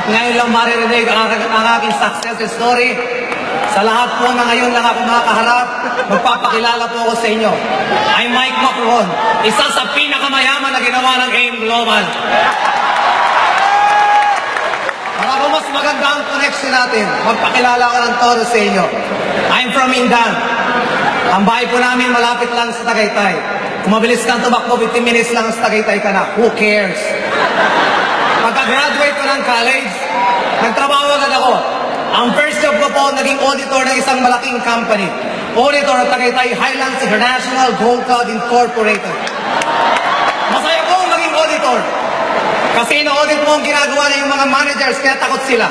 ngayon lang maririnig ang aking success story. Sa lahat po na ngayon lang ako makakaharap, magpapakilala po ako sa inyo. I'm Mike Macron, isa sa pinakamayaman na ginawa ng AIM Global. Para po mas maganda ang connection natin, magpakilala ko ng todo sa inyo. I'm from Indan. Ang bahay po namin malapit lang sa Tagaytay. Kung mabilis kang tumakbo, 15 minutes lang sa Tagaytay ka na. Who cares? Pagka-graduate ko ng college, nagtrabaho agad ako. Ang first job ko po, naging auditor ng isang malaking company. Auditor ng Tagaytay Highlands International Gold Cloud Incorporated. Masaya po maging auditor. Kasi ino-audit mo ang ginagawa ng mga managers, kaya takot sila.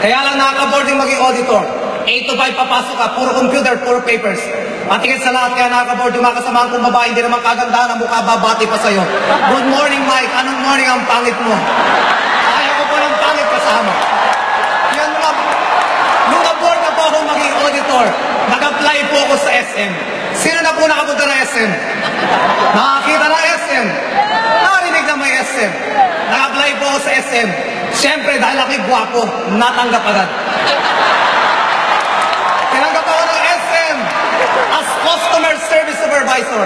Kaya lang nakaka-boarding maging auditor. 8 to 5 papasok ka, puro computer, puro papers. Matikit sa lahat, kaya nakaka-board yung mga kasamahan kong babae, hindi naman kagandahan ang mukha, babati pa sa'yo. Good morning, Mike. Anong morning ang pangit mo? Ayaw ko po ng pangit kasama. Yan mga, nung na-board na po ako maging auditor, nag-apply po ako sa SM. Sino na po nakapunta ng SM? Nakakita ng SM. Narinig na may SM. Nag-apply po ako sa SM. Siyempre, dahil ako'y gwapo, natanggap agad. Tinanggap ako ng SM as Customer Service Supervisor.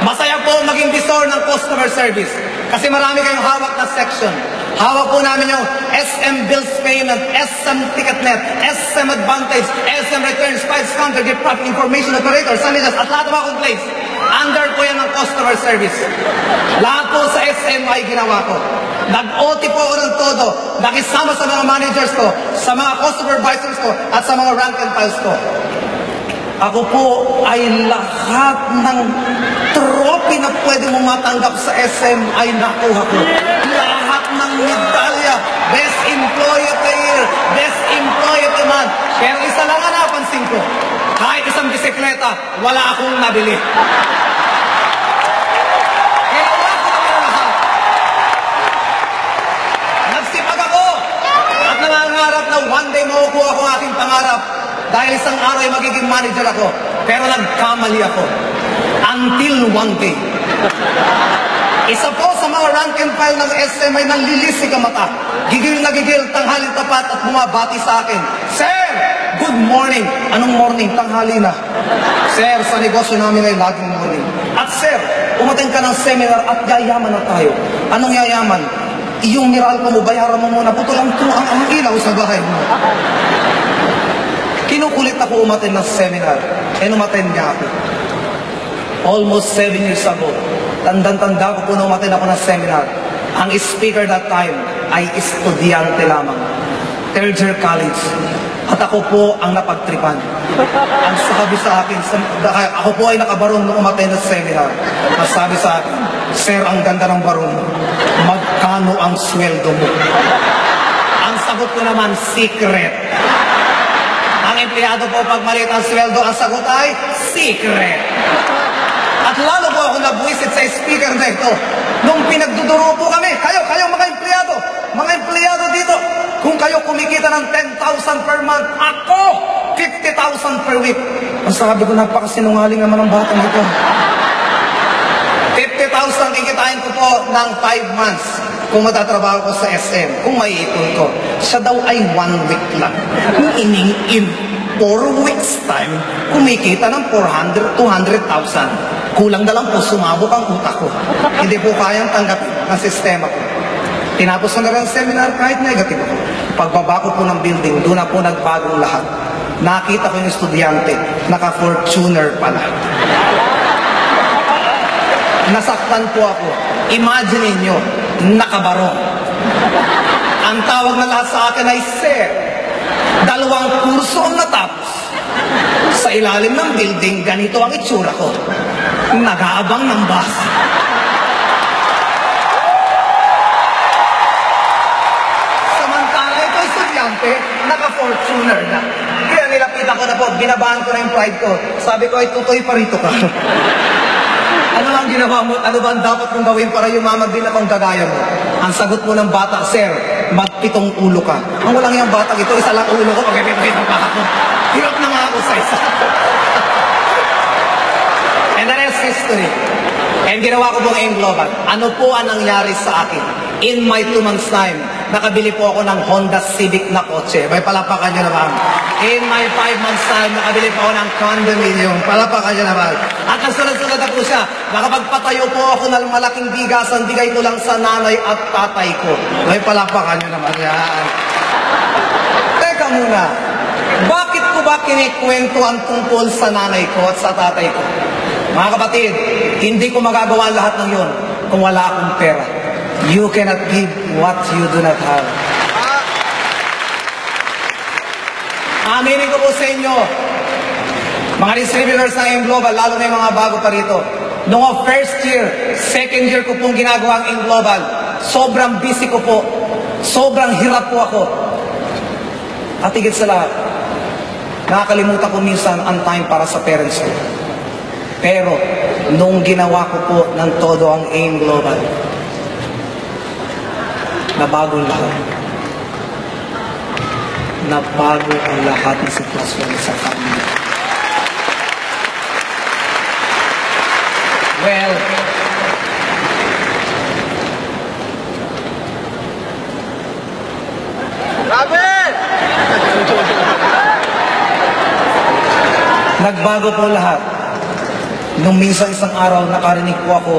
Masaya po maging visor ng customer service. Kasi marami kayong hawak na section. Hawak po namin yung SM Bills Payment, SM TicketNet, SM Advantage, SM Returns, Files Counter, Gift Profit Information Operator, Sanitas, at lahat ng mga complaints. Under po yan ng customer service. Lahat po sa SM ay ginawa ko. Nag-OT po ako ng todo. Nakisama sa mga managers ko, sa mga customer advisors ko, at sa mga rank and files ko. Ako po ay lahat ng trophy na pwede mo matanggap sa SM ay nakuha ko. Lahat ng medalya, Best Employee of the Year, Best Employee of the Month. Pero isa lang ang napansin ko, kahit isang bisikleta, wala akong nabili. Ginawa ko naman lahat. Nagsipag ako at nangangarap na one day makukuha ko ang aking pangarap. Dahil isang araw ay magiging manager ako. Pero nagkamali ako. Until one day. Isa po sa mga rank and file ng SM ay nanlilisik ang mata. Gigil na gigil, tanghaling tapat at bumabati sa akin. Sir! Good morning! Anong morning? Tanghali na. Sir, sa negosyo namin ay laging morning. At sir, umattend ka ng seminar at yayaman na tayo. Anong yayaman? Iyong Meralco mo, bayaran mo muna. Putulang tuang ang ilaw sa bahay mo. Kinukulit ako umattend ng seminar. Umattend niya ako. Almost 7 years ago. Tandang-tanda ko po na umattend ako ng seminar. Ang speaker that time ay estudyante lamang. Third year college. At ako po ang napagtripan. Ang sabi sa akin, ako po ay nakabarong nung umattend ng seminar. Ang sabi sa akin, Sir, ang ganda ng barong mo. Magkano ang sweldo mo? Ang sagot ko naman, secret. Ang empleyado po pag maliit ang sweldo, ang sagot ay secret. At lalo po ako nabuisit sa speaker na ito. Nung pinagduduro po kami, kayo mga empleyado dito, kung kayo kumikita ng 10,000 per month, ako 50,000 per week. Ang sabi ko, napakasinungaling naman ang batang ito. 50,000 kikitain ko po ng 5 months kung matatrabaho ko sa SM, kung maiipon ko. Siya daw ay 1 week lang. Kung ining-in 4 weeks time, kumikita ng 400, 200,000. Kulang na lang po, sumabok ang utak ko. Hindi po kayang tanggapin ng sistema ko. Tinapos ko na rin seminar kahit negative ako. Pagbaba ko po ng building, doon na po nagbagong lahat. Nakita ko yung estudyante, naka-Fortuner pala. Nasaktan po ako. Imagine niyo, nakabarong. Ang tawag na lahat sa akin ay Sir. 2 kurso ang natapos. Sa ilalim ng building, ganito ang itsura ko. Nag-aabang ng bus. Samantala ito estudyante, naka-Fortuner na. Kaya nilapitan ko na po, binabahan ko na yung pride ko. Sabi ko, ay tutoy pa rito ka. Ano ang ginawa mo? Ano ba ang dapat kong gawin para yumamag din akong kagaya mo? Ang sagot mo ng bata, Sir, magpitong ulo ka. Ang walang yung batang ito, isa lang ulo ko, pag-ipit ang baka ko. Hirap na nga ako sa isa. And the rest history. And ginawa ko pong AIM Global. Ano po ang nangyari sa akin? In my 2 months time, nakabili po ako ng Honda Civic na kotse. May palapakan nyo naman. In my 5 months time, nakabili po ako ng condominium. Palapakan nyo naman. At nasunod-sunod na po siya. Nakapagpatayo po ako ng malaking bigasan. Bigay ko lang sa nanay at tatay ko. May palapakan nyo naman yan. Teka muna. Bakit ko ba kinikwento ang tungkol sa nanay ko at sa tatay ko? Mga kapatid, hindi ko magagawa lahat ng yun kung wala akong pera. You cannot give what you do not have. Aminin ko po sa inyo, mga distributors ng AIM Global, lalo na yung mga bago pa rito, noong first year, second year ko pong ginagawa ang AIM Global, sobrang busy ko po, sobrang hirap po ako. At higit sa lahat, nakakalimutan ko minsan ang time para sa parents ko. Pero, nung ginawa ko po ng todo ang AIM Global, nabago lahat. Nabago ang lahat ng sitwasyon sa family. Well, nagbago po lahat. Nung minsan isang araw, nakarinig po ako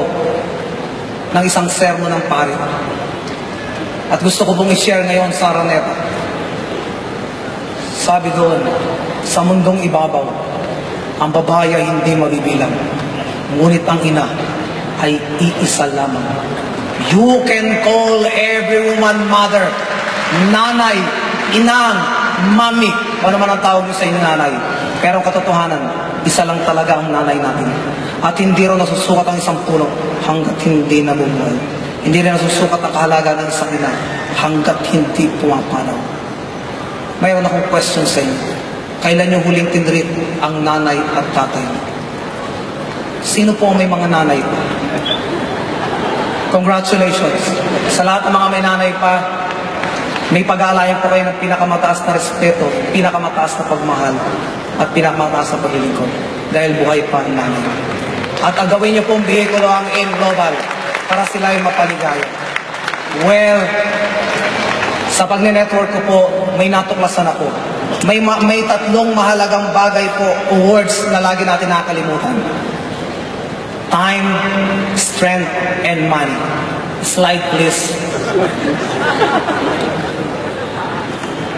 ng isang sermon ng pari. At gusto ko pong i-share ngayon sa Araneta. Sabi doon, sa mundong ibabaw, ang babae ay hindi mabibilang. Ngunit ang ina ay iisa lamang. You can call every woman mother, nanay, inang, mami, ano man ang tawag niyo sa inyo nanay. Pero ang katotohanan, isa lang talaga ang nanay natin. At hindi rin nasusukat ang isang puno hanggat hindi nabubuhay. Hindi rin nasusukat ang kahalaga ng isang ina hanggat hindi pumapanaw. Mayroon akong question sa inyo. Kailan yung huling tinreat ang nanay at tatay? Sino po ang may mga nanay pa? Congratulations. Sa lahat ng mga may nanay pa, may pag-aalayan po kayo ng pinakamataas na respeto, pinakamataas na pagmahal, at pinakamataas na paglilingkod. Dahil buhay pa ang nanay. At ang gawin niyo pong bihikulo ang AIM Global para sila ay mapaligaya. Well, sa pagne-network ko po, may natuklasan ako. May tatlong mahalagang bagay po o words na lagi natin nakakalimutan. Time, strength, and money. Slide please.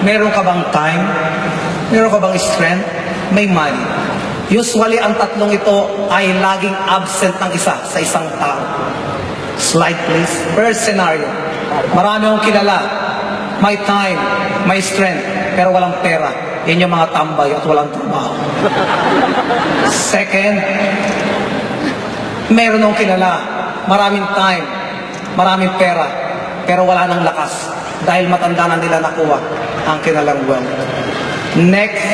Meron ka bang time? Meron ka bang strength? May money. Usually, ang tatlong ito ay laging absent ng isa sa isang tao. Slide please. First scenario. Marami akong kilala. May time, may strength, pero walang pera. Yan yung mga tambay at walang trabaho. Second, meron akong kilala. Maraming time, maraming pera, pero wala nang lakas. Dahil matanda na nila nakuha ang kinalang wealth. Next,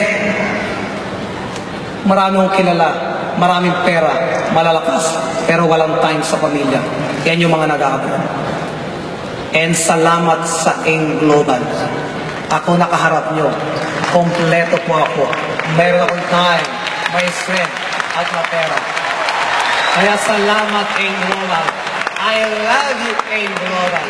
marami akong kilala, maraming pera, malalakas, pero walang time sa pamilya. Yan yung mga nag-aabot. And salamat sa AIM Global. Ako nakaharap nyo. Kompleto po ako. Meron akong time, may strength, at may pera. Kaya salamat AIM Global. I love you AIM Global.